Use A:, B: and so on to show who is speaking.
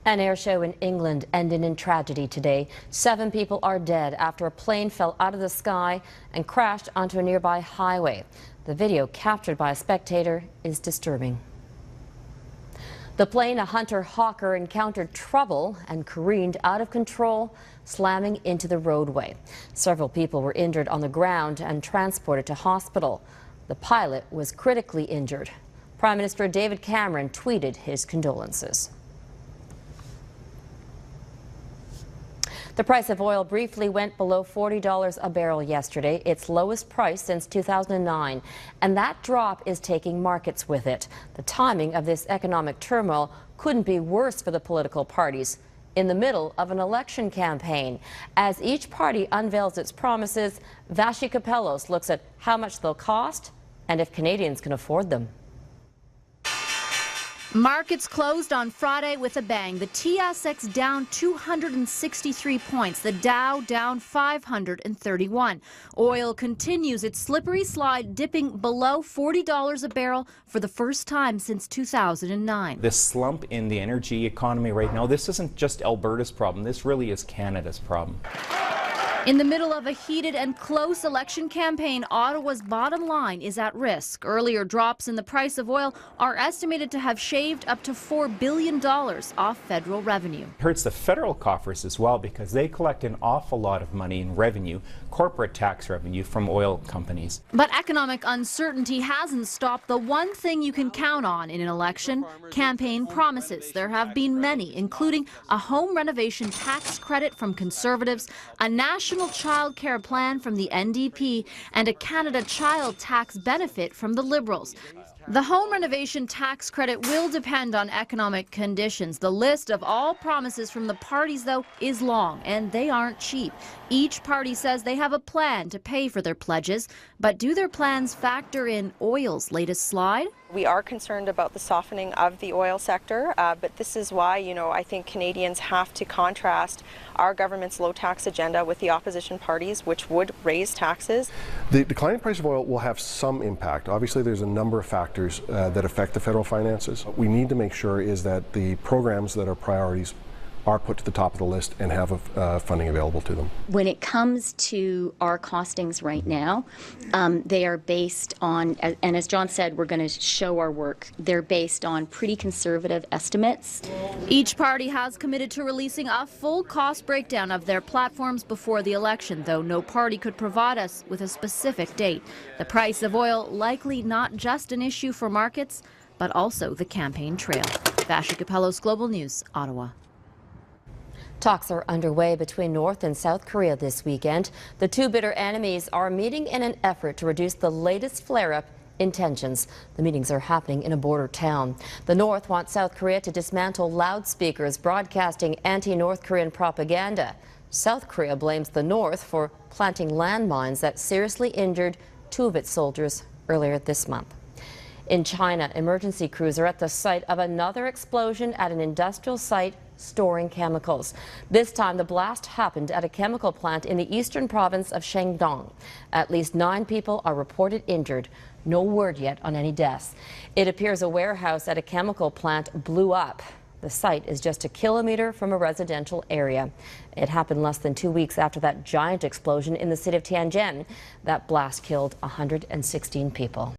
A: An air show in England ended in tragedy today. 7 people are dead after a plane fell out of the sky and crashed onto a nearby highway. The video captured by a spectator is disturbing. The plane, a Hunter Hawker, encountered trouble and careened out of control, slamming into the roadway. Several people were injured on the ground and transported to hospital. The pilot was critically injured. Prime Minister David Cameron tweeted his condolences. The price of oil briefly went below $40 a barrel yesterday, its lowest price since 2009. And that drop is taking markets with it. The timing of this economic turmoil couldn't be worse for the political parties in the middle of an election campaign. As each party unveils its promises, Vashi Kapellos looks at how much they'll cost and if Canadians can afford them.
B: Markets closed on Friday with a bang. The TSX down 263 points, the Dow down 531. Oil continues its slippery slide, dipping below $40 a barrel for the first time since 2009.
C: This slump in the energy economy right now, this isn't just Alberta's problem, this really is Canada's problem.
B: In the middle of a heated and close election campaign, Ottawa's bottom line is at risk. Earlier drops in the price of oil are estimated to have shaved up to $4 billion off federal revenue.
C: It hurts the federal coffers as well because they collect an awful lot of money in revenue, corporate tax revenue from oil companies.
B: But economic uncertainty hasn't stopped the one thing you can count on in an election: campaign promises. There have been many, including a home renovation tax credit from Conservatives, a national child care plan from the NDP, and a Canada Child tax benefit from the Liberals. The home renovation tax credit will depend on economic conditions. The list of all promises from the parties, though, is long, and they aren't cheap. Each party says they have a plan to pay for their pledges, but do their plans factor in oil's latest slide?
D: We are concerned about the softening of the oil sector, but this is why, I think Canadians have to contrast our government's low tax agenda with the opposition parties, which would raise taxes.
E: The declining price of oil will have some impact. Obviously, there's a number of factors that affect the federal finances. What we need to make sure is that the programs that are priorities are put to the top of the list and have funding available to them.
F: When it comes to our costings right now, they are based on, and as John said, we're going to show our work, they're based on pretty conservative estimates.
B: Each party has committed to releasing a full cost breakdown of their platforms before the election, though no party could provide us with a specific date. The price of oil likely not just an issue for markets, but also the campaign trail. Vashi Kapellos, Global News, Ottawa.
A: Talks are underway between North and South Korea this weekend. The two bitter enemies are meeting in an effort to reduce the latest flare-up in tensions. The meetings are happening in a border town. The North wants South Korea to dismantle loudspeakers broadcasting anti-North Korean propaganda. South Korea blames the North for planting landmines that seriously injured 2 of its soldiers earlier this month. In China, emergency crews are at the site of another explosion at an industrial site storing chemicals. This time, the blast happened at a chemical plant in the eastern province of Shandong. At least 9 people are reported injured. No word yet on any deaths. It appears a warehouse at a chemical plant blew up. The site is just a kilometer from a residential area. It happened less than 2 weeks after that giant explosion in the city of Tianjin. That blast killed 116 people.